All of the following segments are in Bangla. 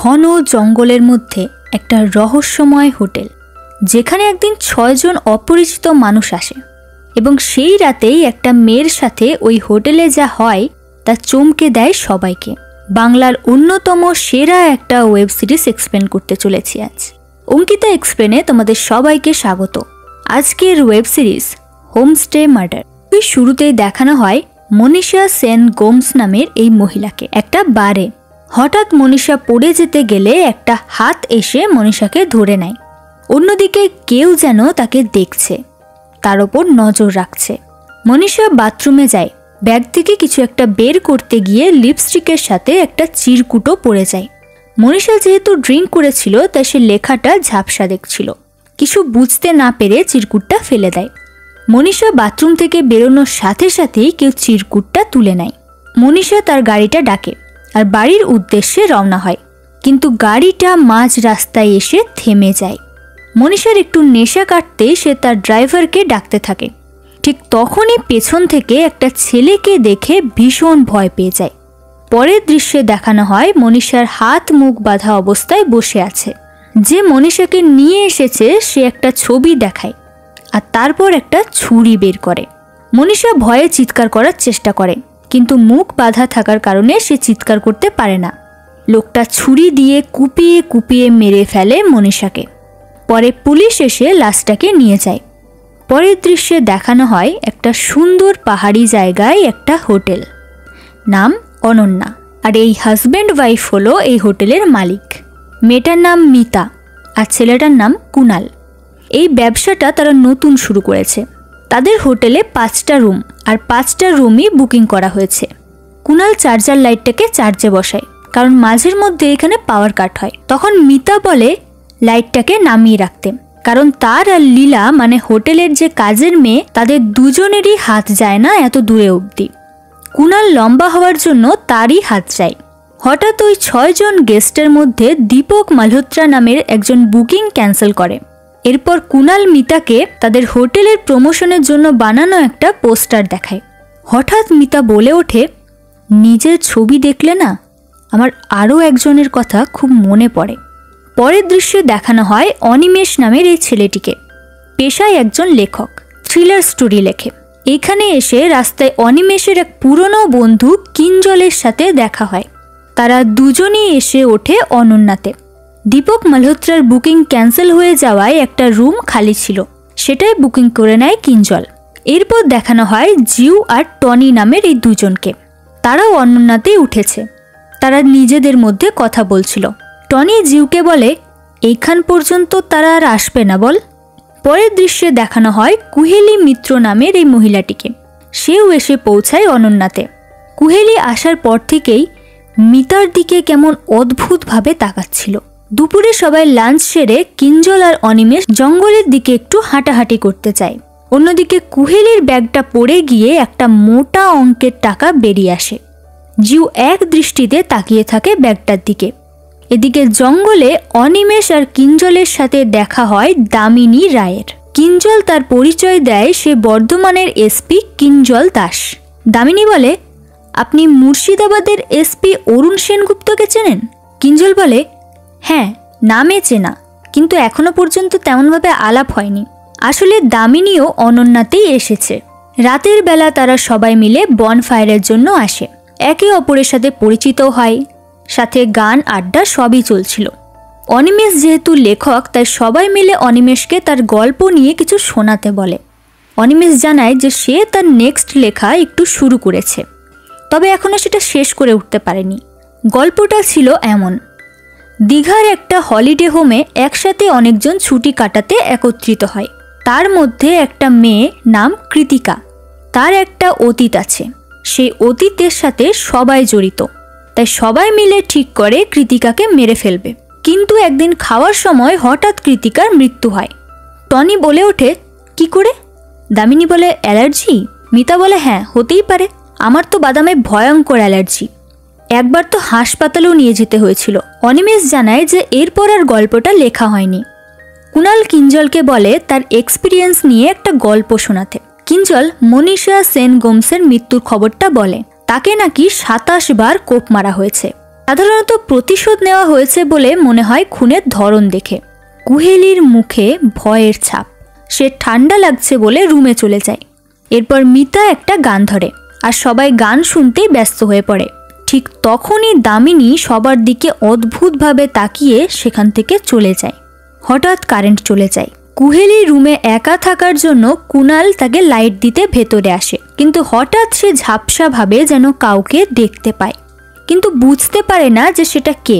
ঘন জঙ্গলের মধ্যে একটা রহস্যময় হোটেল, যেখানে একদিন 6 জন অপরিচিত মানুষ আসে এবং সেই রাতেই একটা মেয়ের সাথে ওই হোটেলে যা হয় তা চমকে দেয় সবাইকে। বাংলার অন্যতম সেরা একটা ওয়েব সিরিজ এক্সপ্লেন করতে চলেছি আজ। অঙ্কিতা এক্সপ্লেনে তোমাদের সবাইকে স্বাগত। আজকের ওয়েব সিরিজ হোমস্টে মার্ডার। শুরুতেই দেখানো হয় মনীষা সেন গোমস নামের এই মহিলাকে একটা বারে। হঠাৎ মনীষা পড়ে যেতে গেলে একটা হাত এসে মনীষাকে ধরে নেয়। অন্যদিকে কেউ যেন তাকে দেখছে, তার ওপর নজর রাখছে। মনীষা বাথরুমে যায়, ব্যাগ থেকে কিছু একটা বের করতে গিয়ে লিপস্টিকের সাথে একটা চিরকুটো পড়ে যায়। মনীষা যেহেতু ড্রিঙ্ক করেছিল তাই সে লেখাটা ঝাপসা দেখছিল, কিছু বুঝতে না পেরে চিরকুটটা ফেলে দেয়। মনীষা বাথরুম থেকে বেরোনোর সাথে সাথেই কেউ চিরকুটটা তুলে নেয়। মনীষা তার গাড়িটা ডাকে আর বাড়ির উদ্দেশ্যে রওনা হয়, কিন্তু গাড়িটা মাঝ রাস্তায় এসে থেমে যায়। মনীষার একটু নেশা কাটতে সে তার ড্রাইভারকে ডাকতে থাকে। ঠিক তখনই পেছন থেকে একটা ছেলেকে দেখে ভীষণ ভয় পেয়ে যায়। পরের দৃশ্যে দেখানো হয় মনীষার হাত মুখ বাঁধা অবস্থায় বসে আছে। যে মনীষাকে নিয়ে এসেছে সে একটা ছবি দেখায় আর তারপর একটা ছুরি বের করে। মনীষা ভয়ে চিৎকার করার চেষ্টা করে, কিন্তু মুখ বাঁধা থাকার কারণে সে চিৎকার করতে পারে না। লোকটা ছুরি দিয়ে কুপিয়ে কুপিয়ে মেরে ফেলে মনীষাকে। পরে পুলিশ এসে লাশটাকে নিয়ে যায়। পরের দৃশ্যে দেখানো হয় একটা সুন্দর পাহাড়ি জায়গায় একটা হোটেল, নাম অনন্যা। আর এই হাজব্যান্ড ওয়াইফ হলো এই হোটেলের মালিক। মেয়েটার নাম মিতা আর ছেলেটার নাম কুনাল। এই ব্যবসাটা তারা নতুন শুরু করেছে। তাদের হোটেলে 5টা রুম আর 5টা রুমই বুকিং করা হয়েছে। কুনাল চার্জার লাইটটাকে চার্জে বসায়, কারণ মাঝের মধ্যে এখানে পাওয়ার কাট হয়। তখন মিতা বলে লাইটটাকে নামিয়ে রাখতে, কারণ তার আর লীলা মানে হোটেলের যে কাজের মেয়ে, তাদের দুজনেরই হাত যায় না এত দূরে অবধি। কুনাল লম্বা হওয়ার জন্য তারই হাত চাই। হঠাৎ ওই 6 জন গেস্টের মধ্যে দীপক মালহোত্রা নামের একজন বুকিং ক্যান্সেল করে। এরপর কুনাল মিতাকে তাদের হোটেলের প্রমোশনের জন্য বানানো একটা পোস্টার দেখায়। হঠাৎ মিতা বলে ওঠে, নিজের ছবি দেখলে না আমার আরও একজনের কথা খুব মনে পড়ে। পরের দৃশ্যে দেখানো হয় অনিমেষ নামের এই ছেলেটিকে। পেশায় একজন লেখক, থ্রিলার স্টোরি লেখে। এখানে এসে রাস্তায় অনিমেষের এক পুরনো বন্ধু কিঞ্জলের সাথে দেখা হয়। তারা দুজনেই এসে ওঠে অনন্যাতে। দীপক মালহোত্রার বুকিং ক্যান্সেল হয়ে যাওয়ায় একটা রুম খালি ছিল, সেটাই বুকিং করে নেয় কিঞ্জল। এরপর দেখানো হয় জিউ আর টনি নামের এই দুজনকে। তারাও অনন্যাতেই উঠেছে। তারা নিজেদের মধ্যে কথা বলছিল। টনি জিউকে বলে, এইখান পর্যন্ত তারা আর আসবে না বল। পরের দৃশ্যে দেখানো হয় কুহেলি মিত্র নামের এই মহিলাটিকে। সেও এসে পৌঁছায় অনন্যাতে। কুহেলি আসার পর থেকেই মিতার দিকে কেমন অদ্ভুতভাবে তাকাচ্ছিল। দুপুরে সবাই লাঞ্চ সেরে কিঞ্জল আর অনিমেষ জঙ্গলের দিকে একটু হাঁটাহাঁটি করতে চায়। অন্যদিকে কুহেলির ব্যাগটা পড়ে গিয়ে একটা মোটা অঙ্কের টাকা বেরিয়ে আসে। জিউ এক দৃষ্টিতে তাকিয়ে থাকে ব্যাগটার দিকে। এদিকে জঙ্গলে অনিমেষ আর কিঞ্জলের সাথে দেখা হয় দামিনী রায়ের। কিঞ্জল তার পরিচয় দেয় সে বর্ধমানের এসপি কিঞ্জল দাস। দামিনী বলে, আপনি মুর্শিদাবাদের এসপি অরুণ সেনগুপ্তকে চেনেন? কিঞ্জল বলে, হ্যাঁ, নামে চেনা, কিন্তু এখনো পর্যন্ত তেমনভাবে আলাপ হয়নি। আসলে দামিনীও অনন্যাতেই এসেছে। রাতের বেলা তারা সবাই মিলে বনফায়ারের জন্য আসে। একে অপরের সাথে পরিচিত হয়, সাথে গান আড্ডা সবই চলছিল। অনিমেষ যেহেতু লেখক তাই সবাই মিলে অনিমেষকে তার গল্প নিয়ে কিছু শোনাতে বলে। অনিমেষ জানায় যে সে তার নেক্সট লেখা একটু শুরু করেছে, তবে এখনও সেটা শেষ করে উঠতে পারেনি। গল্পটা ছিল এমন: দীঘার একটা হলিডে হোমে একসাথে অনেকজন ছুটি কাটাতে একত্রিত হয়। তার মধ্যে একটা মেয়ে নাম কৃতিকা। তার একটা অতীত আছে, সেই অতীতের সাথে সবাই জড়িত। তাই সবাই মিলে ঠিক করে কৃতিকাকে মেরে ফেলবে। কিন্তু একদিন খাওয়ার সময় হঠাৎ কৃতিকার মৃত্যু হয়। টনি বলে ওঠে, কি করে? দামিনী বলে, অ্যালার্জি। মিতা বলে, হ্যাঁ, হতেই পারে, আমার তো বাদামে ভয়ঙ্কর অ্যালার্জি। একবার তো হাসপাতালেও নিয়ে যেতে হয়েছিল। অনিমেষ জানায় যে এরপর আর গল্পটা লেখা হয়নি। কুনাল কিঞ্জলকে বলে তার এক্সপিরিয়েন্স নিয়ে একটা গল্প শোনাতে। কিঞ্জল মনীষা সেন গোমসের মৃত্যুর খবরটা বলে। তাকে নাকি 27 বার কোপ মারা হয়েছে। সাধারণত প্রতিশোধ নেওয়া হয়েছে বলে মনে হয় খুনের ধরন দেখে। কুহেলির মুখে ভয়ের ছাপ। সে ঠান্ডা লাগছে বলে রুমে চলে যায়। এরপর মিতা একটা গান ধরে আর সবাই গান শুনতেই ব্যস্ত হয়ে পড়ে। ঠিক তখনই দামিনী সবার দিকে অদ্ভুতভাবে তাকিয়ে সেখান থেকে চলে যায়। হঠাৎ কারেন্ট চলে যায়। কুহেলি রুমে একা থাকার জন্য কুনাল তাকে লাইট দিতে ভেতরে আসে, কিন্তু হঠাৎ সে ঝাপসাভাবে যেন কাউকে দেখতে পায়, কিন্তু বুঝতে পারে না যে সেটা কে।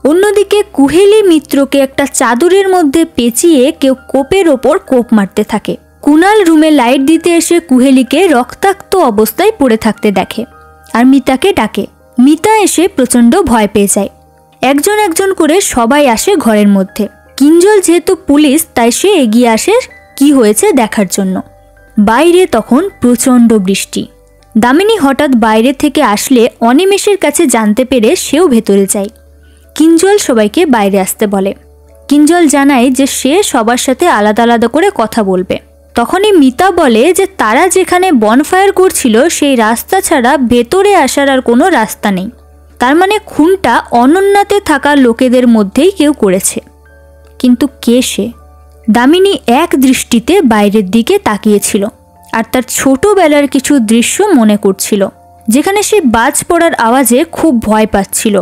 অন্যদিকে কুহেলি মিত্রকে একটা চাদরের মধ্যে পেঁচিয়ে কেউ কোপের ওপর কোপ মারতে থাকে। কুনাল রুমে লাইট দিতে এসে কুহেলিকে রক্তাক্ত অবস্থায় পড়ে থাকতে দেখে আর মিতাকে ডাকে। মিতা এসে প্রচণ্ড ভয় পেয়ে যায়। একজন একজন করে সবাই আসে ঘরের মধ্যে। কিঞ্জল যেহেতু পুলিশ তাই সে এগিয়ে আসে কি হয়েছে দেখার জন্য। বাইরে তখন প্রচণ্ড বৃষ্টি। দামিনী হঠাৎ বাইরে থেকে আসলে অনিমেষের কাছে জানতে পেরে সেও ভেতরে যায়। কিঞ্জল সবাইকে বাইরে আসতে বলে। কিঞ্জল জানায় যে সে সবার সাথে আলাদা আলাদা করে কথা বলবে। তখনই মিতা বলে যে তারা যেখানে বনফায়ার করছিল সেই রাস্তা ছাড়া ভেতরে আসার আর কোনো রাস্তা নেই। তার মানে খুনটা অনন্যাতে থাকা লোকেদের মধ্যেই কেউ করেছে। কিন্তু কে সে? দামিনী এক দৃষ্টিতে বাইরের দিকে তাকিয়েছিল আর তার ছোটবেলার কিছু দৃশ্য মনে করছিল, যেখানে সে বাজ পড়ার আওয়াজে খুব ভয় পাচ্ছিল।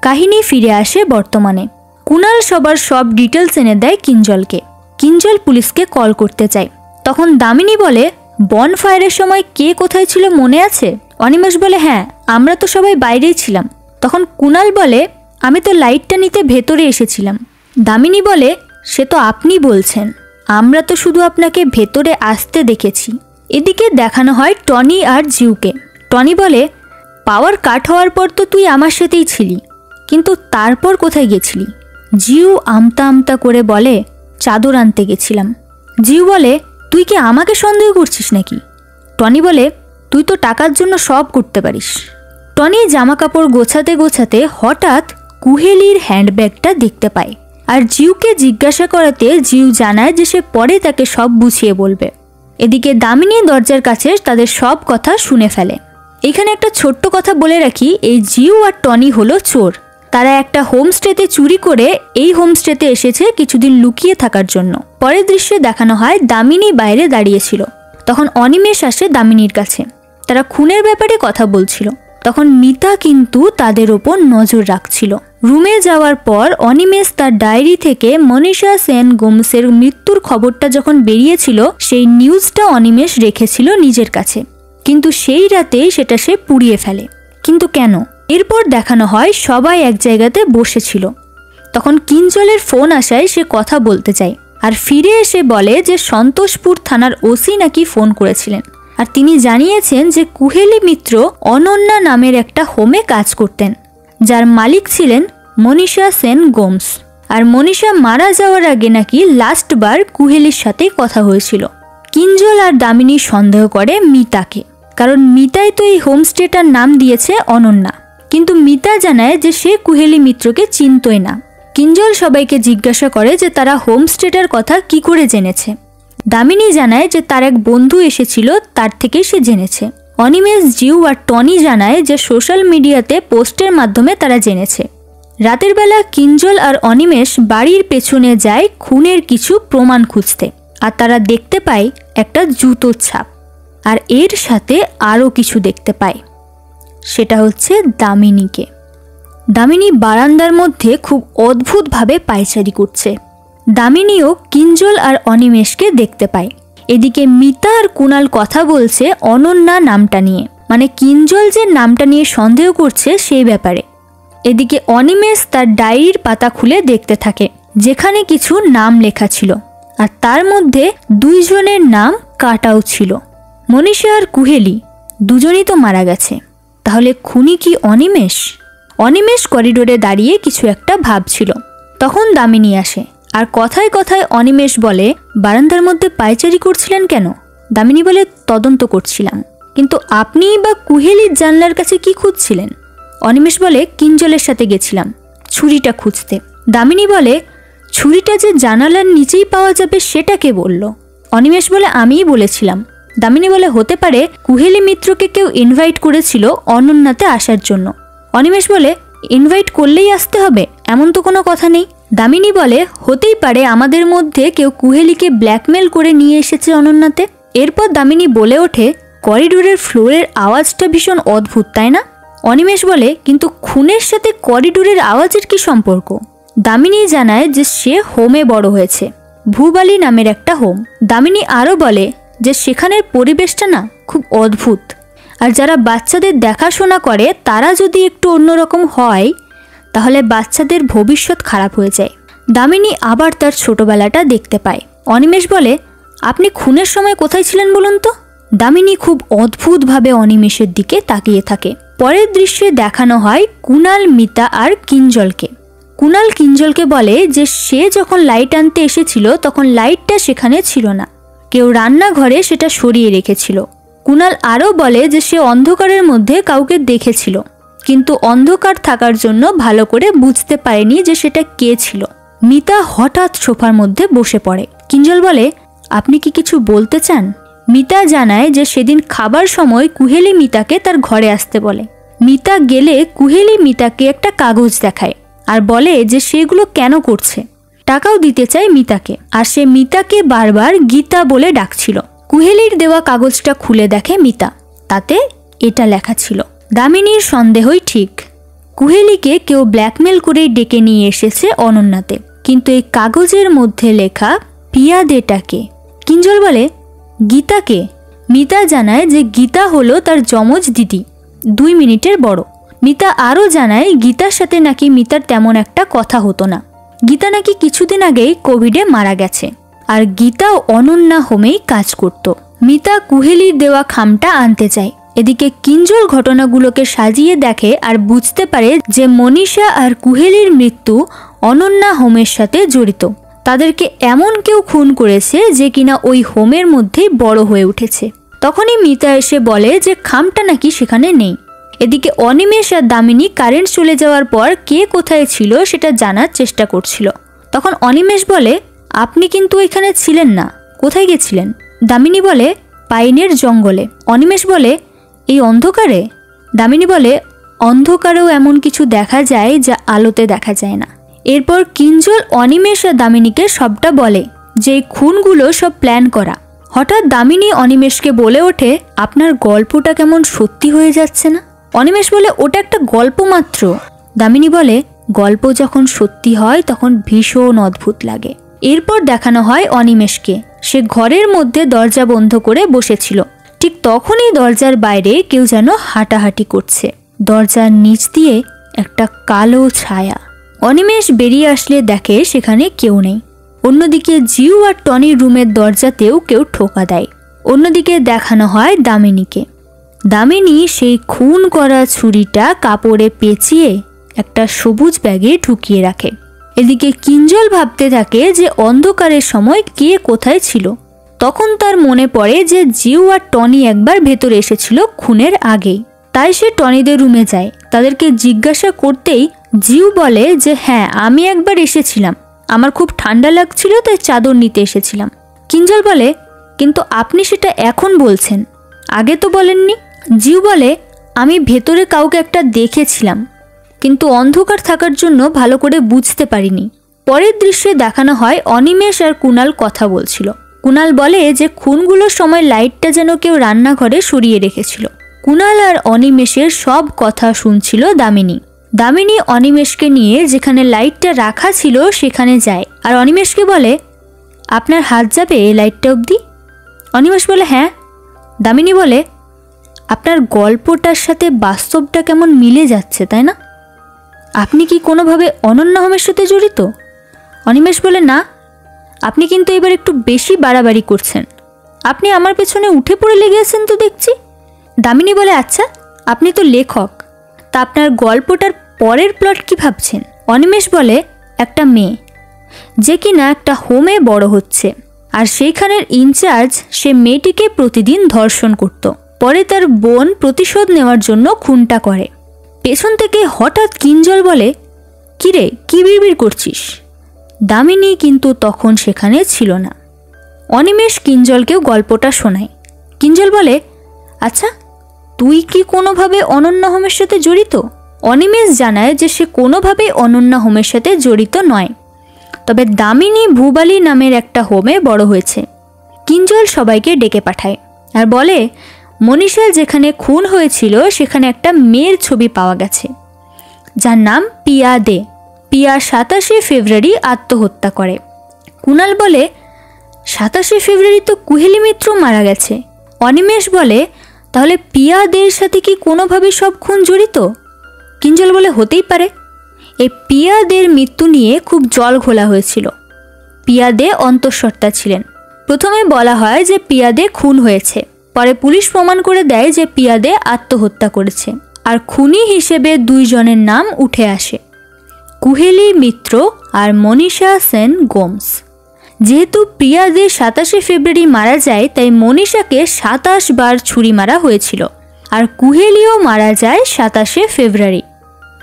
কাহিনী ফিরে আসে বর্তমানে। কুনাল সবার সব ডিটেলস এনে দেয় কিঞ্জলকে। কিঞ্জল পুলিশকে কল করতে চায়। তখন দামিনী বলে, বনফায়ারের সময় কে কোথায় ছিল মনে আছে? অনিমেষ বলে, হ্যাঁ, আমরা তো সবাই বাইরেই ছিলাম। তখন কুনাল বলে, আমি তো লাইটটা নিতে ভেতরে এসেছিলাম। দামিনী বলে, সে তো আপনি বলছেন, আমরা তো শুধু আপনাকে ভেতরে আসতে দেখেছি। এদিকে দেখানো হয় টনি আর জিউকে। টনি বলে, পাওয়ার কাট হওয়ার পর তো তুই আমার সাথেই ছিলি, কিন্তু তারপর কোথায় গেছিলি? জিউ আমতা আমতা করে বলে, চাদর আনতে গেছিলাম। জিউ বলে, তুই কি আমাকে সন্দেহ করছিস নাকি? টনি বলে, তুই তো টাকার জন্য সব করতে পারিস। টনি জামা কাপড় গোছাতে গোছাতে হঠাৎ কুহেলির হ্যান্ডব্যাগটা দেখতে পায় আর জিউকে জিজ্ঞাসা করাতে জিউ জানায় যে সে পরে তাকে সব বুঝিয়ে বলবে। এদিকে দামিনী দরজার কাছে তাদের সব কথা শুনে ফেলে। এখানে একটা ছোট্ট কথা বলে রাখি, এই জিউ আর টনি হলো চোর। তারা একটা হোমস্টেতে চুরি করে এই হোমস্টেতে এসেছে কিছুদিন লুকিয়ে থাকার জন্য। পরের দৃশ্যে দেখানো হয় দামিনী বাইরে দাঁড়িয়েছিল। তখন অনিমেষ আসে দামিনীর কাছে। তারা খুনের ব্যাপারে কথা বলছিল। তখন মিতা কিন্তু তাদের ওপর নজর রাখছিল। রুমে যাওয়ার পর অনিমেষ তার ডায়েরি থেকে মনীষা সেন গোমসের মৃত্যুর খবরটা যখন বেরিয়েছিল সেই নিউজটা অনিমেষ রেখেছিল নিজের কাছে, কিন্তু সেই রাতেই সেটা সে পুড়িয়ে ফেলে। কিন্তু কেন? এরপর দেখানো হয় সবাই এক জায়গাতে বসেছিল। তখন কিঞ্জলের ফোন আসায় সে কথা বলতে চায় আর ফিরে এসে বলে যে সন্তোষপুর থানার ওসি নাকি ফোন করেছিলেন আর তিনি জানিয়েছেন যে কুহেলি মিত্র অনন্যা নামের একটা হোমে কাজ করতেন, যার মালিক ছিলেন মনীষা সেন গোমস। আর মনীষা মারা যাওয়ার আগে নাকি লাস্টবার কুহেলির সাথে কথা হয়েছিল। কিঞ্জল আর দামিনী সন্দেহ করে মিতাকে, কারণ মিতাই তো এই হোমস্টেটার নাম দিয়েছে অনন্যা। কিন্তু মিতা জানায় যে সে কুহেলি মিত্রকে চিনতই না। কিঞ্জল সবাইকে জিজ্ঞাসা করে যে তারা হোমস্টেটার কথা কি করে জেনেছে। দামিনী জানায় যে তার এক বন্ধু এসেছিল, তার থেকে সে জেনেছে। অনিমেষ, জিউ আর টনি জানায় যে সোশ্যাল মিডিয়াতে পোস্টের মাধ্যমে তারা জেনেছে। রাতের বেলা কিঞ্জল আর অনিমেষ বাড়ির পেছনে যায় খুনের কিছু প্রমাণ খুঁজতে, আর তারা দেখতে পায় একটা জুতোর ছাপ, আর এর সাথে আরও কিছু দেখতে পায়। সেটা হচ্ছে দামিনীকে। দামিনী বারান্দার মধ্যে খুব অদ্ভুতভাবে পায়চারি করছে। দামিনীও কিঞ্জল আর অনিমেষকে দেখতে পায়। এদিকে মিতা আর কুনাল কথা বলছে অনন্যা নামটা নিয়ে, মানে কিঞ্জল যে নামটা নিয়ে সন্দেহ করছে সেই ব্যাপারে। এদিকে অনিমেষ তার ডায়েরির পাতা খুলে দেখতে থাকে, যেখানে কিছু নাম লেখা ছিল, আর তার মধ্যে দুইজনের নাম কাটাও ছিল। মনীষা আর কুহেলি দুজনই তো মারা গেছে, তাহলে খুনি কি অনিমেষ? অনিমেষ করিডোরে দাঁড়িয়ে কিছু একটা ভাবছিল। তখন দামিনী আসে আর কথায় কথায় অনিমেষ বলে, বারান্দার মধ্যে পায়চারি করছিলেন কেন? দামিনী বলে, তদন্ত করছিলাম। কিন্তু আপনি বা কুহেলির জানলার কাছে কি খুঁজছিলেন? অনিমেষ বলে, কিঞ্জলের সাথে গেছিলাম ছুরিটা খুঁজতে। দামিনী বলে, ছুরিটা যে জানালার নিচেই পাওয়া যাবে সেটা কে বলল? অনিমেষ বলে, আমিই বলেছিলাম। দামিনী বলে, হতে পারে কুহেলি মিত্রকে কেউ ইনভাইট করেছিল অনন্যাতে আসার জন্য। অনিমেষ বলে, ইনভাইট করলেই আসতে হবে এমন তো কোনো কথা নেই। দামিনী বলে, হতেই পারে আমাদের মধ্যে কেউ কুহেলিকে ব্ল্যাকমেল করে নিয়ে এসেছে অনন্যাতে। এরপর দামিনী বলে ওঠে, করিডোরের ফ্লোরের আওয়াজটা ভীষণ অদ্ভুত, তাই না? অনিমেষ বলে, কিন্তু খুনের সাথে করিডোরের আওয়াজের কি সম্পর্ক? দামিনী জানায় যে সে হোমে বড় হয়েছে, ভূবালি নামের একটা হোম। দামিনী আরও বলে যে সেখানের পরিবেশটা না খুব অদ্ভুত, আর যারা বাচ্চাদের দেখাশোনা করে তারা যদি একটু অন্যরকম হয় তাহলে বাচ্চাদের ভবিষ্যৎ খারাপ হয়ে যায়। দামিনী আবার তার ছোটবেলাটা দেখতে পায়। অনিমেষ বলে, আপনি খুনের সময় কোথায় ছিলেন বলুন তো? দামিনী খুব অদ্ভুতভাবে অনিমেষের দিকে তাকিয়ে থাকে। পরের দৃশ্যে দেখানো হয় কুণাল, মিতা আর কিঞ্জলকে। কুণাল কিঞ্জলকে বলে যে সে যখন লাইট আনতে এসেছিল তখন লাইটটা সেখানে ছিল না, কেউ রান্নাঘরে সেটা সরিয়ে রেখেছিল। কুণাল আরও বলে যে সে অন্ধকারের মধ্যে কাউকে দেখেছিল, কিন্তু অন্ধকার থাকার জন্য ভালো করে বুঝতে পারেনি যে সেটা কে ছিল। মিতা হঠাৎ সোফার মধ্যে বসে পড়ে। কিঞ্জল বলে, আপনি কি কিছু বলতে চান? মিতা জানায় যে সেদিন খাবার সময় কুহেলি মিতাকে তার ঘরে আসতে বলে। মিতা গেলে কুহেলি মিতাকে একটা কাগজ দেখায় আর বলে যে সেগুলো কেন করছে, টাকাও দিতে চায় মিতাকে, আর সে মিতাকে বারবার গীতা বলে ডাকছিল। কুহেলির দেওয়া কাগজটা খুলে দেখে মিতা, তাতে এটা লেখা ছিল। দামিনীর সন্দেহই ঠিক, কুহেলিকে কেউ ব্ল্যাকমেল করেই ডেকে নিয়ে এসেছে অনন্যাতে। কিন্তু এই কাগজের মধ্যে লেখা পিয়াদেটাকে। কিঞ্জল বলে, গীতাকে? মিতা জানায় যে গীতা হলো তার যমজ দিদি, 2 মিনিটের বড়। মিতা আরও জানায় গীতার সাথে নাকি মিতার তেমন একটা কথা হতো না। গীতা নাকি কিছুদিন আগেই কোভিডে মারা গেছে, আর গীতাও অনন্যা হোমেই কাজ করত। মিতা কুহেলির দেওয়া খামটা আনতে চায়। এদিকে কিঞ্জল ঘটনাগুলোকে সাজিয়ে দেখে আর বুঝতে পারে যে মনীষা আর কুহেলির মৃত্যু অনন্যা হোমের সাথে জড়িত। তাদেরকে এমন কেউ খুন করেছে যে কিনা ওই হোমের মধ্যেই বড় হয়ে উঠেছে। তখনই মিতা এসে বলে যে খামটা নাকি সেখানে নেই। এদিকে অনিমেষ আর দামিনী কারেন্ট চলে যাওয়ার পর কে কোথায় ছিল সেটা জানার চেষ্টা করছিল। তখন অনিমেষ বলে, আপনি কিন্তু এখানে ছিলেন না, কোথায় গেছিলেন? দামিনী বলে, পাইনের জঙ্গলে। অনিমেষ বলে, এই অন্ধকারে? দামিনী বলে, অন্ধকারেও এমন কিছু দেখা যায় যা আলোতে দেখা যায় না। এরপর কিঞ্জল অনিমেষ আর দামিনীকে সবটা বলে যে খুনগুলো সব প্ল্যান করা। হঠাৎ দামিনী অনিমেষকে বলে ওঠে, আপনার গল্পটা কেমন সত্যি হয়ে যাচ্ছে না? অনিমেষ বলে, ওটা একটা গল্প মাত্র। দামিনী বলে, গল্প যখন সত্যি হয় তখন ভীষণ অদ্ভুত লাগে। এরপর দেখানো হয় অনিমেষকে, সে ঘরের মধ্যে দরজা বন্ধ করে বসেছিল। ঠিক তখনই দরজার বাইরে কেউ যেন হাঁটাহাঁটি করছে। দরজার নিচ দিয়ে একটা কালো ছায়া। অনিমেষ বেরিয়ে আসলে দেখে সেখানে কেউ নেই। অন্যদিকে জিউ আর টনির রুমের দরজাতেও কেউ ঠোকা দেয়। অন্যদিকে দেখানো হয় দামিনীকে। দামিনী সেই খুন করা ছুরিটা কাপড়ে পেঁচিয়ে একটা সবুজ ব্যাগে ঢুকিয়ে রাখে। এদিকে কিঞ্জল ভাবতে থাকে যে অন্ধকারের সময় কে কোথায় ছিল। তখন তার মনে পড়ে যে জিউ আর টনি একবার ভেতরে এসেছিল খুনের আগেই। তাই সে টনিদের রুমে যায়। তাদেরকে জিজ্ঞাসা করতেই জিউ বলে যে হ্যাঁ, আমি একবার এসেছিলাম, আমার খুব ঠান্ডা লাগছিল তাই চাদর নিতে এসেছিলাম। কিঞ্জল বলে, কিন্তু আপনি সেটা এখন বলছেন, আগে তো বলেননি। জিউ বলে, আমি ভেতরে কাউকে একটা দেখেছিলাম, কিন্তু অন্ধকার থাকার জন্য ভালো করে বুঝতে পারিনি। পরের দৃশ্যে দেখানো হয় অনিমেষ আর কুণাল কথা বলছিল। কুণাল বলে যে খুনগুলোর সময় লাইটটা যেন কেউ রান্নাঘরে সরিয়ে রেখেছিল। কুণাল আর অনিমেষের সব কথা শুনছিল দামিনী। দামিনী অনিমেষকে নিয়ে যেখানে লাইটটা রাখা ছিল সেখানে যায় আর অনিমেষকে বলে, আপনার হাত যাবে এই লাইটটা অবধি? অনিমেষ বলে, হ্যাঁ। দামিনী বলে, আপনার গল্পটার সাথে বাস্তবটা কেমন মিলে যাচ্ছে, তাই না? আপনি কি কোনোভাবে অনন্যা হোমের সাথে জড়িত? অনিমেষ বলে, না, আপনি কিন্তু এবার একটু বেশি বাড়াবাড়ি করছেন। আপনি আমার পেছনে উঠে পড়ে লেগে আছেন তো দেখছি। দামিনী বলে, আচ্ছা, আপনি তো লেখক, তা আপনার গল্পটার পরের প্লট কি ভাবছেন? অনিমেষ বলে, একটা মেয়ে যে কিনা একটা হোমে বড় হচ্ছে, আর সেইখানের ইনচার্জ সে মেয়েটিকে প্রতিদিন ধর্ষণ করত। পরে তার বোন প্রতিশোধ নেওয়ার জন্য খুনটা করে। পেছন থেকে হঠাৎ কিঞ্জল বলে, কিরে, কি বিড়বিড় করছিস? দামিনী কিন্তু তখন সেখানে ছিল না। অনিমেষ কিঞ্জলকেও গল্পটা শোনায়। কিঞ্জল বলে, আচ্ছা, তুই কি কোনোভাবে অনন্যা হোমের সাথে জড়িত? অনিমেষ জানায় যে সে কোনোভাবেই অনন্যা হোমের সাথে জড়িত নয়, তবে দামিনী ভুবালি নামের একটা হোমে বড় হয়েছে। কিঞ্জল সবাইকে ডেকে পাঠায় আর বলে মনীষা যেখানে খুন হয়েছিল সেখানে একটা মেয়ের ছবি পাওয়া গেছে, যার নাম পিয়া দে। পিয়া 27 ফেব্রুয়ারি আত্মহত্যা করে। কুণাল বলে 27 ফেব্রুয়ারি তো কুহেলি মিত্র মারা গেছে। অনিমেষ বলে তাহলে পিয়া দের সাথে কি কোনোভাবে সব খুন জড়িত? কিঞ্জল বলে হতেই পারে। এই পিয়া দের মৃত্যু নিয়ে খুব জল ঘোলা হয়েছিল। পিয়া দে অন্তঃসত্ত্বা ছিলেন। প্রথমে বলা হয় যে পিয়া দে খুন হয়েছে, পরে পুলিশ প্রমাণ করে দেয় যে পিয়া দে আত্মহত্যা করেছে, আর খুনি হিসেবে 2 জনের নাম উঠে আসে, কুহেলি মিত্র আর মনীষা সেন গোমস। যেহেতু পিয়া দে 27 ফেব্রুয়ারি মারা যায়, তাই মনীষাকে 27 বার ছুরি মারা হয়েছিল, আর কুহেলিও মারা যায় 27 ফেব্রুয়ারি।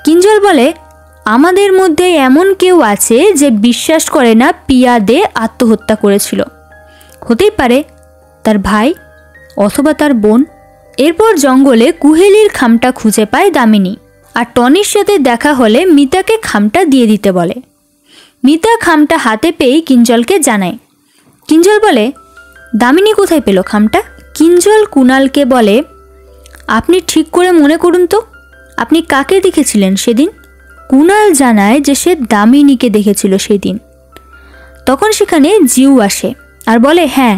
কিঞ্জল বলে আমাদের মধ্যে এমন কেউ আছে যে বিশ্বাস করে না পিয়া দে আত্মহত্যা করেছিল। হতেই পারে তার ভাই অথবা তার বোন। এরপর জঙ্গলে কুহেলির খামটা খুঁজে পায় দামিনী, আর টনির সাথে দেখা হলে মিতাকে খামটা দিয়ে দিতে বলে। মিতা খামটা হাতে পেয়েই কিঞ্জলকে জানায়। কিঞ্জল বলে দামিনী কোথায় পেল খামটা? কিঞ্জল কুণালকে বলে আপনি ঠিক করে মনে করুন তো, আপনি কাকে দেখেছিলেন সেদিন? কুণাল জানায় যে সে দামিনীকে দেখেছিল সেদিন। তখন সেখানে জিউ আসে আর বলে হ্যাঁ,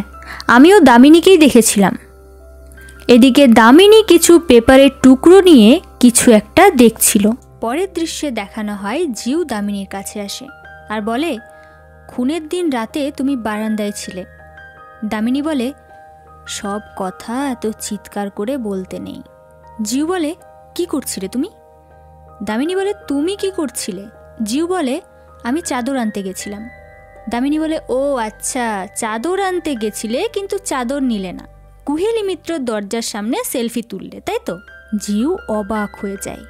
আমিও দামিনীকেই দেখেছিলাম। এদিকে দামিনী কিছু পেপারের টুকরো নিয়ে কিছু একটা দেখছিল। পরের দৃশ্যে দেখানো হয় জিউ দামিনীর কাছে আসে আর বলে খুনের দিন রাতে তুমি বারান্দায় ছিলে। দামিনী বলে সব কথা এত চিৎকার করে বলতে নেই। জিউ বলে কি করছিলে তুমি? দামিনী বলে তুমি কি করছিলে? জিউ বলে আমি চাদর আনতে গেছিলাম। দামিনী বলে ও আচ্ছা, চাদর আনতে গেছিলে কিন্তু চাদর নিলে না, কুহেলি মিত্র দরজার সামনে সেলফি তুললে, তাই তো? জিউ অবাক হয়ে যায়।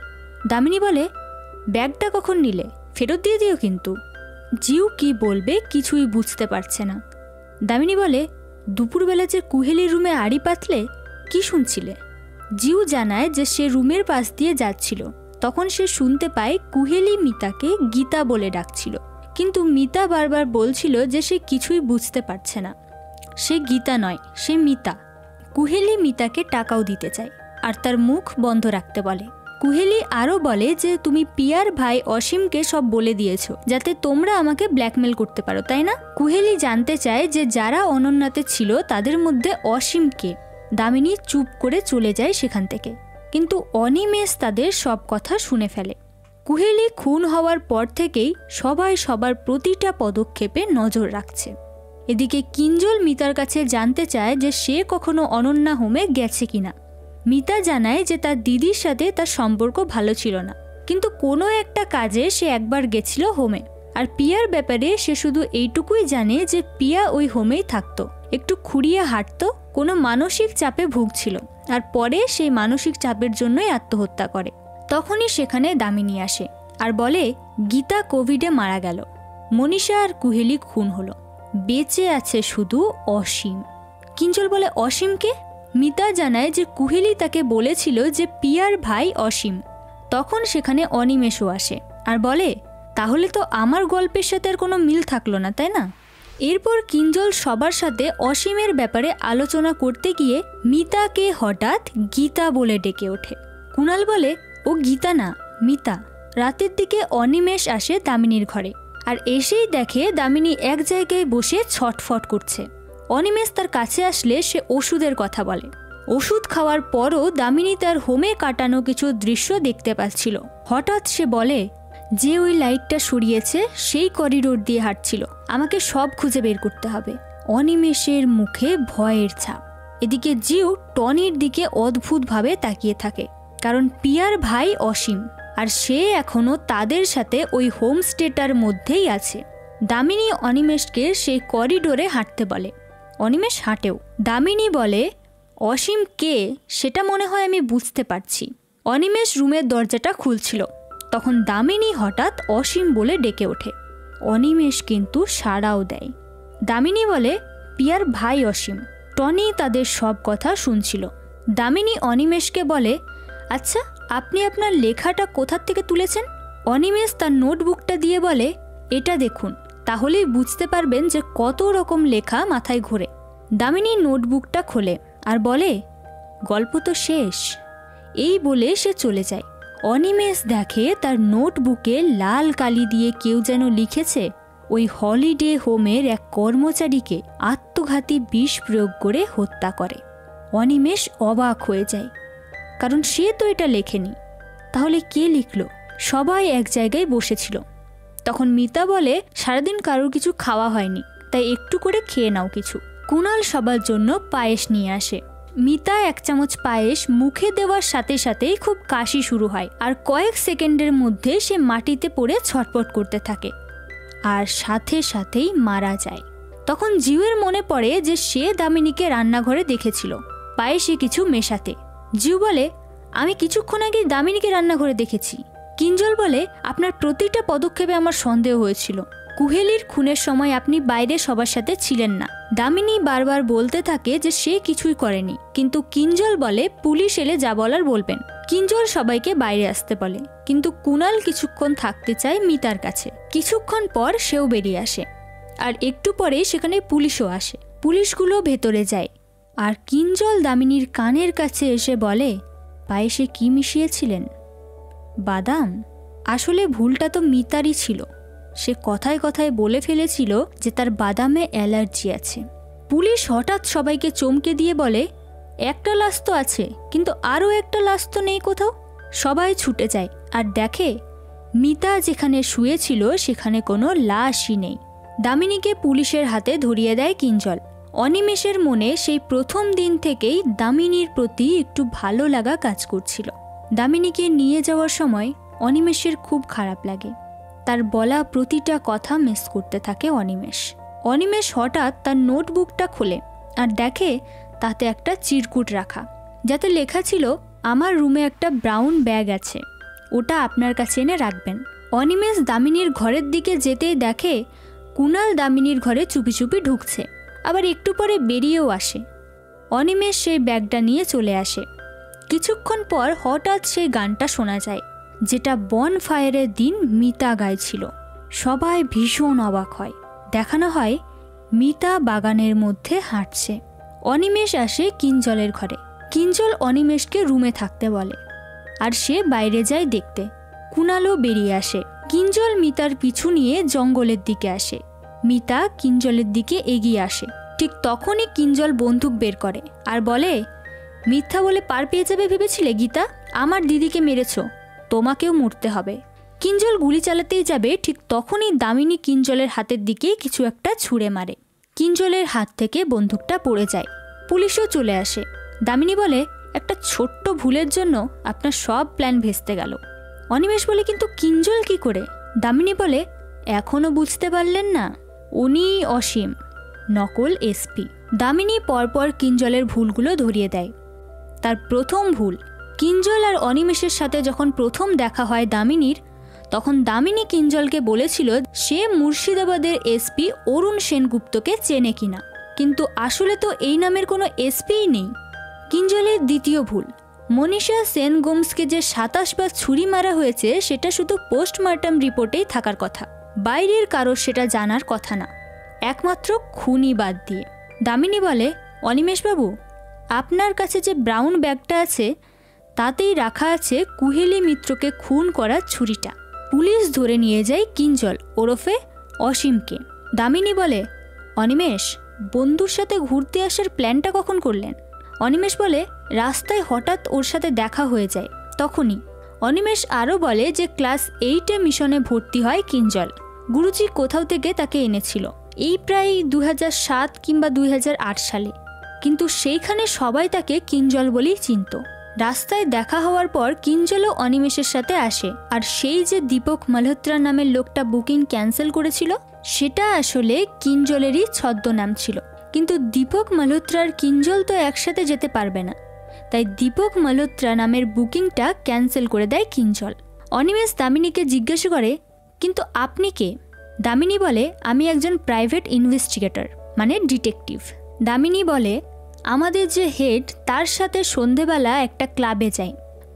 দামিনী বলে ব্যাগটা কখন নিলে? ফেরত দিয়ে দিও কিন্তু। জিউ কি বলবে কিছুই বুঝতে পারছে না। দামিনী বলে দুপুরবেলা যে কুহেলির রুমে আড়ি পাতলে, কি শুনছিলে? জিউ জানায় যে সে রুমের পাশ দিয়ে যাচ্ছিল, তখন সে শুনতে পায় কুহেলি মিতাকে গীতা বলে ডাকছিল, কিন্তু মিতা বারবার বলছিল যে সে কিছুই বুঝতে পারছে না, সে গীতা নয়, সে মিতা। কুহেলি মিতাকে টাকাও দিতে চায় আর তার মুখ বন্ধ রাখতে বলে। কুহেলি আরও বলে যে তুমি পিয়ার ভাই অসীমকে সব বলে দিয়েছ যাতে তোমরা আমাকে ব্ল্যাকমেল করতে পারো, তাই না? কুহেলি জানতে চায় যে যারা অনন্যাতে ছিল তাদের মধ্যে অসীমকে। দামিনী চুপ করে চলে যায় সেখান থেকে, কিন্তু অনিমেষ তাদের সব কথা শুনে ফেলে। কুহেলি খুন হওয়ার পর থেকেই সবাই সবার প্রতিটা পদক্ষেপে নজর রাখছে। এদিকে কিঞ্জল মিতার কাছে জানতে চায় যে সে কখনো অনন্যা হোমে গেছে কিনা। মিতা জানায় যে তার দিদির সাথে তার সম্পর্ক ভালো ছিল না, কিন্তু কোনো একটা কাজে সে একবার গেছিল হোমে। আর পিয়ার ব্যাপারে সে শুধু এইটুকুই জানে যে পিয়া ওই হোমেই থাকতো, একটু খুঁড়িয়ে হাঁটতো, কোনো মানসিক চাপে ভুগছিল, আর পরে সেই মানসিক চাপের জন্যই আত্মহত্যা করে। তখনই সেখানে দামিনী আসে আর বলে গীতা কোভিডে মারা গেল, মনীষা আর কুহেলি খুন হলো, বেঁচে আছে শুধু অসীম। কিঞ্জল বলে অসীমকে? মিতা জানায় যে কুহেলি তাকে বলেছিল যে পিয়ার ভাই অসীম। তখন সেখানে অনিমেষও আসে আর বলে তাহলে তো আমার গল্পের সাথে আর কোনো মিল থাকলো না, তাই না? এরপর কিঞ্জল সবার সাথে অসীমের ব্যাপারে আলোচনা করতে গিয়ে মিতাকে হঠাৎ গীতা বলে ডেকে ওঠে। কুণাল বলে ও গীতা না, মিতা। রাতের দিকে অনিমেষ আসে দামিনীর ঘরে আর এসেই দেখে দামিনী এক জায়গায় বসে ছটফট করছে। অনিমেষ তার কাছে আসলে সে ওষুধের কথা বলে। ওষুধ খাওয়ার পরও দামিনী তার হোমে কাটানো কিছু দৃশ্য দেখতে পাচ্ছিল। হঠাৎ সে বলে যে ওই লাইটটা সরিয়েছে সেই করিডোর দিয়ে হাঁটছিল, আমাকে সব খুঁজে বের করতে হবে। অনিমেষের মুখে ভয়ের ছাপ। এদিকে জিউ টনির দিকে অদ্ভুতভাবে তাকিয়ে থাকে, কারণ পিয়ার ভাই অসীম আর সে এখনো তাদের সাথে ওই হোমস্টেটার মধ্যেই আছে। দামিনী অনিমেষকে সেই করিডোরে হাঁটতে বলে। অনিমেষ হাঁটেও। দামিনী বলে অসীম কে সেটা মনে হয় আমি বুঝতে পারছি। অনিমেষ রুমের দরজাটা খুলছিল, তখন দামিনী হঠাৎ অসীম বলে ডেকে ওঠে। অনিমেষ কিন্তু সাড়াও দেয়। দামিনী বলে পিয়ার ভাই অসীম। টনি তাদের সব কথা শুনছিল। দামিনী অনিমেষকে বলে আচ্ছা আপনি আপনার লেখাটা কোথার থেকে তুলেছেন? অনিমেষ তার নোটবুকটা দিয়ে বলে, এটা দেখুন, তাহলেই বুঝতে পারবেন যে কত রকম লেখা মাথায় ঘোরে। দামিনী নোটবুকটা খোলে আর বলে, গল্প তো শেষ। এই বলে সে চলে যায়। অনিমেষ দেখে তার নোটবুকে লাল কালি দিয়ে কেউ যেন লিখেছে, ওই হলিডে হোমের এক কর্মচারীকে আত্মঘাতী বিষ প্রয়োগ করে হত্যা করে। অনিমেষ অবাক হয়ে যায়, কারণ সে তো এটা লেখেনি। তাহলে কে লিখল? সবাই এক জায়গায় বসেছিল। তখন মিতা বলে, সারাদিন কারোর কিছু খাওয়া হয়নি, তাই একটু করে খেয়ে নাও কিছু। কুণাল সবার জন্য পায়েস নিয়ে আসে। মিতা 1 চামচ পায়েস মুখে দেওয়ার সাথে সাথেই খুব কাশি শুরু হয়, আর কয়েক সেকেন্ডের মধ্যে সে মাটিতে পড়ে ছটপট করতে থাকে, আর সাথে সাথেই মারা যায়। তখন জিউয়ের মনে পড়ে যে সে দামিনীকে রান্নাঘরে দেখেছিল পায়েসে কিছু মেশাতে। জিউ বলে, আমি কিছুক্ষণ আগে দামিনীকে রান্নাঘরে দেখেছি। কিঞ্জল বলে, আপনার প্রতিটা পদক্ষেপে আমার সন্দেহ হয়েছিল। কুহেলির খুনের সময় আপনি বাইরে সবার সাথে ছিলেন না। দামিনী বারবার বলতে থাকে যে সে কিছুই করেনি, কিন্তু কিঞ্জল বলে পুলিশ এলে যা বলার বলবেন। কিঞ্জল সবাইকে বাইরে আসতে বলে, কিন্তু কুণাল কিছুক্ষণ থাকতে চায় মিতার কাছে। কিছুক্ষণ পর সেও বেরিয়ে আসে, আর একটু পরে সেখানে পুলিশও আসে। পুলিশগুলো ভেতরে যায়, আর কিঞ্জল দামিনীর কানের কাছে এসে বলে, পায়েসে কি মিশিয়েছিলেন? বাদাম। আসলে ভুলটা তো মিতারই ছিল। সে কথায় কথায় বলে ফেলেছিল যে তার বাদামে অ্যালার্জি আছে। পুলিশ হঠাৎ সবাইকে চমকে দিয়ে বলে, একটা লাশ তো আছে, কিন্তু আরও একটা লাশ তো নেই কোথাও। সবাই ছুটে যায় আর দেখে মিতা যেখানে শুয়েছিল সেখানে কোনো লাশই নেই। দামিনীকে পুলিশের হাতে ধরিয়ে দেয় কিঞ্জল। অনিমেষের মনে সেই প্রথম দিন থেকেই দামিনীর প্রতি একটু ভালো লাগা কাজ করছিল। দামিনীকে নিয়ে যাওয়ার সময় অনিমেষের খুব খারাপ লাগে। তার বলা প্রতিটা কথা মিস করতে থাকে অনিমেষ। অনিমেষ হঠাৎ তার নোটবুকটা খোলে আর দেখে তাতে একটা চিরকুট রাখা, যাতে লেখা ছিল, আমার রুমে একটা ব্রাউন ব্যাগ আছে, ওটা আপনার কাছে এনে রাখবেন। অনিমেষ দামিনীর ঘরের দিকে যেতেই দেখে কুণাল দামিনীর ঘরে চুপি চুপি ঢুকছে, আবার একটু পরে বেরিয়েও আসে। অনিমেষ সেই ব্যাগটা নিয়ে চলে আসে। কিছুক্ষণ পর হঠাৎ সেই গানটা শোনা যায়, যেটা বন ফায়ারের দিন মিতা গাইছিল। সবাই ভীষণ অবাক হয়। দেখানো হয় মিতা বাগানের মধ্যে হাঁটছে। অনিমেষ আসে কিঞ্জলের ঘরে। কিঞ্জল অনিমেষকে রুমে থাকতে বলে, আর সে বাইরে যায় দেখতে। কুণালও বেরিয়ে আসে। কিঞ্জল মিতার পিছু নিয়ে জঙ্গলের দিকে আসে। মিতা কিঞ্জলের দিকে এগিয়ে আসে। ঠিক তখনই কিঞ্জল বন্দুক বের করে আর বলে, মিথ্যা বলে পার পেয়ে যাবে ভেবেছিলে গীতা? আমার দিদিকে মেরেছ, তোমাকেও মরতে হবে। কিঞ্জল গুলি চালাতেই যাবে, ঠিক তখনই দামিনী কিঞ্জলের হাতের দিকে কিছু একটা ছুঁড়ে মারে। কিঞ্জলের হাত থেকে বন্দুকটা পড়ে যায়। পুলিশও চলে আসে। দামিনী বলে, একটা ছোট্ট ভুলের জন্য আপনার সব প্ল্যান ভেস্তে গেল। অনিমেষ বলে, কিন্তু কিঞ্জল কি করে? দামিনী বলে, এখনও বুঝতে পারলেন না? উনি অসীম, নকল এসপি। দামিনী পরপর কিঞ্জলের ভুলগুলো ধরিয়ে দেয়। তার প্রথম ভুল, কিঞ্জল আর অনিমেষের সাথে যখন প্রথম দেখা হয় দামিনীর, তখন দামিনী কিঞ্জলকে বলেছিল সে মুর্শিদাবাদের এসপি অরুণ সেনগুপ্তকে চেনে কিনা, কিন্তু আসলে তো এই নামের কোনো এসপিই নেই। কিঞ্জলের দ্বিতীয় ভুল, মনীষা সেনগুমসকে যে 27 বার ছুরি মারা হয়েছে সেটা শুধু পোস্টমর্টম রিপোর্টেই থাকার কথা, বাইরের কারোর সেটা জানার কথা না, একমাত্র খুনি বাদ দিয়ে। দামিনী বলে, অনিমেষবাবু, আপনার কাছে যে ব্রাউন ব্যাগটা আছে তাতেই রাখা আছে কুহেলি মিত্রকে খুন করার ছুরিটা। পুলিশ ধরে নিয়ে যায় কিঞ্জল ওরফে অসীমকে। দামিনী বলে, অনিমেষ, বন্ধুর সাথে ঘুরতে আসার প্ল্যানটা কখন করলেন? অনিমেষ বলে, রাস্তায় হঠাৎ ওর সাথে দেখা হয়ে যায় তখনই। অনিমেষ আরও বলে যে ক্লাস 8-এ মিশনে ভর্তি হয় কিঞ্জল। গুরুজি কোথাও থেকে তাকে এনেছিল, এই প্রায় 2007 কিংবা 2008 সালে, কিন্তু সেইখানে সবাই তাকে কিঞ্জল বলেই চিনত। রাস্তায় দেখা হওয়ার পর কিঞ্জলও অনিমেষের সাথে আসে, আর সেই যে দীপক মালহোত্রা নামের লোকটা বুকিং ক্যান্সেল করেছিল সেটা আসলে কিঞ্জলেরই ছদ্মনাম ছিল। কিন্তু দীপক মালহোত্রার কিঞ্জল তো একসাথে যেতে পারবে না, তাই দীপক মালহোত্রা নামের বুকিংটা ক্যান্সেল করে দেয় কিঞ্জল। অনিমেষ দামিনীকে জিজ্ঞাসা করে, কিন্তু আপনি কে? দামিনী বলে, আমি একজন প্রাইভেট ইনভেস্টিগেটর, মানে ডিটেকটিভ। দামিনী বলে, আমাদের যে হেড তার সাথে সন্ধেবেলা একটা ক্লাবে যাই,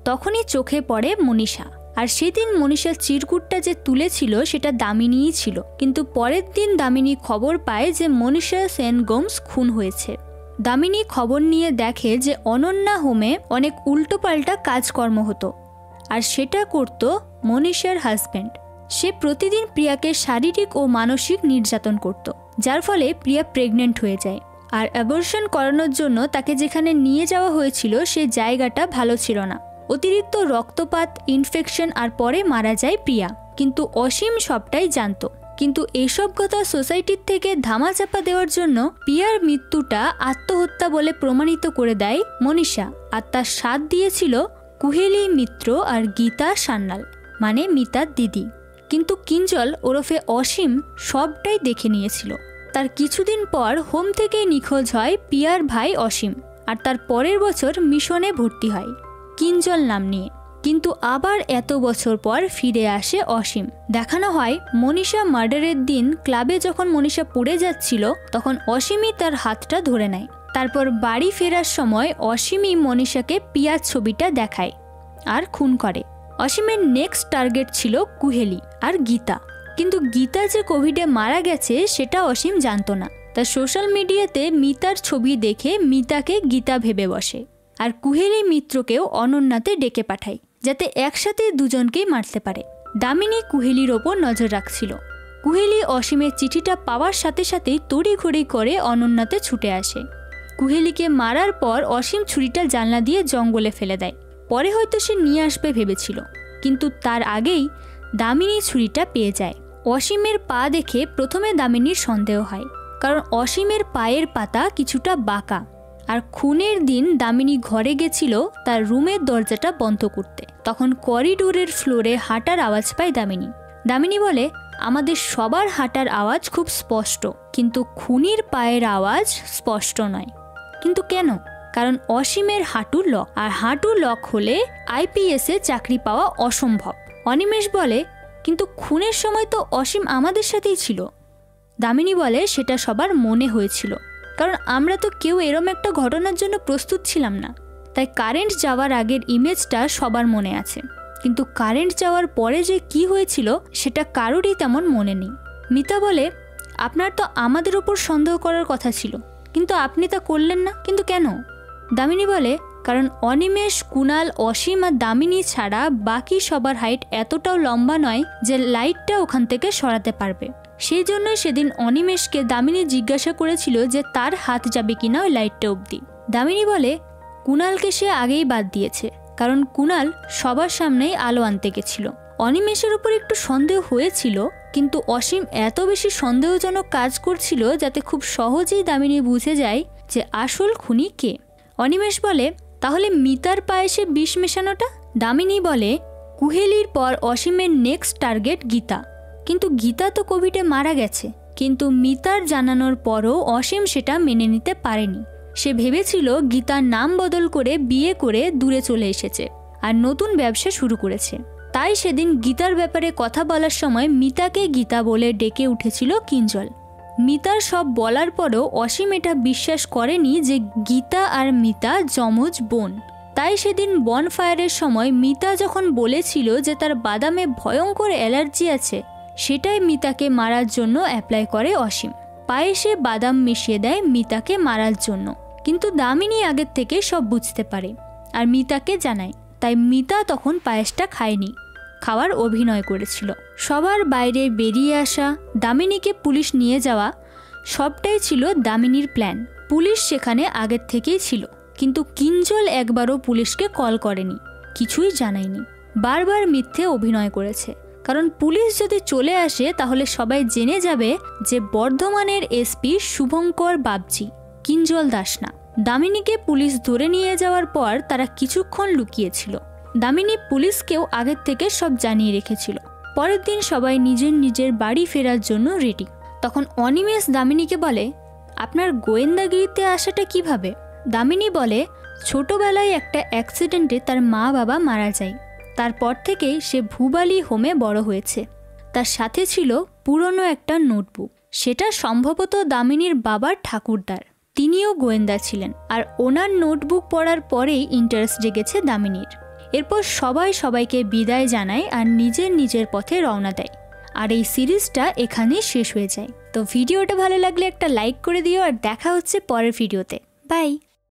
তখনই চোখে পড়ে মনীষা। আর সেদিন মনীষার চিরকুটটা যে তুলেছিল সেটা দামিনীই ছিল। কিন্তু পরের দিন দামিনী খবর পায় যে মনীষা সেনগোমস খুন হয়েছে। দামিনী খবর নিয়ে দেখে যে অনন্যা হোমে অনেক উল্টোপাল্টা কাজকর্ম হতো, আর সেটা করত মনীষার হাজব্যান্ড। সে প্রতিদিন প্রিয়াকে শারীরিক ও মানসিক নির্যাতন করত, যার ফলে প্রিয়া প্রেগনেন্ট হয়ে যায়। আর অ্যাবর্শন করানোর জন্য তাকে যেখানে নিয়ে যাওয়া হয়েছিল সে জায়গাটা ভালো ছিল না। অতিরিক্ত রক্তপাত, ইনফেকশন, আর পরে মারা যায় প্রিয়া। কিন্তু অসীম সবটাই জানত। কিন্তু এসব কথা সোসাইটির থেকে ধামাচাপা দেওয়ার জন্য প্রিয়ার মৃত্যুটা আত্মহত্যা বলে প্রমাণিত করে দেয় মনীষা। আর তার সাথ দিয়েছিল কুহেলি মিত্র আর গীতা সান্যাল, মানে মিতার দিদি। কিন্তু কিঞ্জল ওরফে অসীম সবটাই দেখে নিয়েছিল। তার কিছুদিন পর হোম থেকে নিখোঁজ হয় প্রিয়ার ভাই অসীম, আর তার পরের বছর মিশনে ভর্তি হয় কিঞ্জল নাম নিয়ে। কিন্তু আবার এত বছর পর ফিরে আসে অসীম। দেখানো হয় মনীষা মার্ডারের দিন ক্লাবে যখন মনীষা পড়ে যাচ্ছিল তখন অসীমই তার হাতটা ধরে নেয়। তারপর বাড়ি ফেরার সময় অসীমই মনীষাকে প্রিয়ার ছবিটা দেখায় আর খুন করে। অসীমের নেক্সট টার্গেট ছিল কুহেলি আর গীতা। কিন্তু গীতা যে কোভিডে মারা গেছে সেটা অসীম জানতো না। তার সোশ্যাল মিডিয়াতে মিতার ছবি দেখে মিতাকে গীতা ভেবে বসে, আর কুহেলি মিত্রকেও অনন্যাতে ডেকে পাঠায় যাতে একসাথে দুজনকেই মারতে পারে। দামিনী কুহেলির ওপর নজর রাখছিল। কুহেলি অসীমের চিঠিটা পাওয়ার সাথে সাথেই তড়িঘড়ি করে অনন্যাতে ছুটে আসে। কুহেলিকে মারার পর অসীম ছুরিটা জানলা দিয়ে জঙ্গলে ফেলে দেয়। পরে হয়তো সে নিয়ে আসবে ভেবেছিল, কিন্তু তার আগেই দামিনী ছুরিটা পেয়ে যায়। অসীমের পা দেখে প্রথমে দামিনীর সন্দেহ হয়, কারণ অসীমের পায়ের পাতা কিছুটা বাঁকা। আর খুনের দিন দামিনী ঘরে গেছিল তার রুমের দরজাটা বন্ধ করতে। তখন করিডোরের ফ্লোরে হাঁটার আওয়াজ পায় দামিনী। দামিনী বলে, আমাদের সবার হাঁটার আওয়াজ খুব স্পষ্ট, কিন্তু খুনির পায়ের আওয়াজ স্পষ্ট নয়। কিন্তু কেন? কারণ অসীমের হাঁটু লক, আর হাঁটু লক হলে আইপিএসে চাকরি পাওয়া অসম্ভব। অনিমেষ বলে, কিন্তু খুনের সময় তো অসীম আমাদের সাথেই ছিল। দামিনী বলে, সেটা সবার মনে হয়েছিল, কারণ আমরা তো কেউ এরম একটা ঘটনার জন্য প্রস্তুত ছিলাম না। তাই কারেন্ট যাওয়ার আগের ইমেজটা সবার মনে আছে, কিন্তু কারেন্ট যাওয়ার পরে যে কি হয়েছিল সেটা কারোরই তেমন মনে নেই। মিতা বলে, আপনার তো আমাদের উপর সন্দেহ করার কথা ছিল, কিন্তু আপনি তা করলেন না। কিন্তু কেন? দামিনী বলে, কারণ অনিমেষ, কুণাল, অসীম আর দামিনী ছাড়া বাকি সবার হাইট এতটাও লম্বা নয় যে লাইটটা ওখান থেকে সরাতে পারবে। সেই জন্যই সেদিন অনিমেষকে দামিনী জিজ্ঞাসা করেছিল যে তার হাত যাবে কিনা ওই লাইটটা অবধি। দামিনী বলে, কুণালকে সে আগেই বাদ দিয়েছে, কারণ কুণাল সবার সামনেই আলো আনতে গেছিল। অনিমেষের উপর একটু সন্দেহ হয়েছিল, কিন্তু অসীম এত বেশি সন্দেহজনক কাজ করছিল যাতে খুব সহজেই দামিনী বুঝে যায় যে আসল খুনি কে। অনিমেষ বলে, তাহলে মিতার পায়ে সে বিষ মেশানোটা? দামিনী বলে, কুহেলির পর অসীমের নেক্সট টার্গেট গীতা। কিন্তু গীতা তো কোভিডে মারা গেছে। কিন্তু মিতার জানানোর পরও অসীম সেটা মেনে নিতে পারেনি। সে ভেবেছিল গীতার নাম বদল করে বিয়ে করে দূরে চলে এসেছে আর নতুন ব্যবসা শুরু করেছে। তাই সেদিন গীতার ব্যাপারে কথা বলার সময় মিতাকে গীতা বলে ডেকে উঠেছিল কিঞ্জল। মিতার সব বলার পরও অসীম এটা বিশ্বাস করেনি যে গীতা আর মিতা যমজ বোন। তাই সেদিন বনফায়ারের সময় মিতা যখন বলেছিল যে তার বাদামে ভয়ঙ্কর অ্যালার্জি আছে, সেটাই মিতাকে মারার জন্য অ্যাপ্লাই করে অসীম। পায়েসে বাদাম মিশিয়ে দেয় মিতাকে মারার জন্য। কিন্তু দামিনী আগের থেকে সব বুঝতে পারে আর মিতাকে জানায়। তাই মিতা তখন পায়েসটা খায়নি, খাওয়ার অভিনয় করেছিল। সবার বাইরে বেরিয়ে আসা, দামিনীকে পুলিশ নিয়ে যাওয়া, সবটাই ছিল দামিনীর প্ল্যান। পুলিশ সেখানে আগের থেকেই ছিল, কিন্তু কিঞ্জল একবারও পুলিশকে কল করেনি, কিছুই জানায়নি। বারবার মিথ্যে অভিনয় করেছে, কারণ পুলিশ যদি চলে আসে তাহলে সবাই জেনে যাবে যে বর্ধমানের এসপি শুভঙ্কর বাবজি, কিঞ্জল দাস না। দামিনীকে পুলিশ ধরে নিয়ে যাওয়ার পর তারা কিছুক্ষণ লুকিয়েছিল। দামিনী পুলিশকেও আগের থেকে সব জানিয়ে রেখেছিল। পরের দিন সবাই নিজের নিজের বাড়ি ফেরার জন্য রেডি। তখন অনিমেষ দামিনীকে বলে, আপনার গোয়েন্দাগিরিতে আসাটা কিভাবে? দামিনী বলে, ছোটবেলায় একটা অ্যাক্সিডেন্টে তার মা বাবা মারা যায়। তারপর থেকেই সে ভুবালি হোমে বড় হয়েছে। তার সাথে ছিল পুরনো একটা নোটবুক, সেটা সম্ভবত দামিনীর বাবার ঠাকুরদার। তিনিও গোয়েন্দা ছিলেন, আর ওনার নোটবুক পড়ার পরেই ইন্টারেস্ট জেগেছে দামিনীর। এরপর সবাই সবাইকে বিদায় জানায় আর নিজের নিজের পথে রওনা দেয়। আর এই সিরিজটা এখানেই শেষ হয়ে যায়। তো ভিডিওটা ভালো লাগলে একটা লাইক করে দিও, আর দেখা হচ্ছে পরের ভিডিওতে। বাই।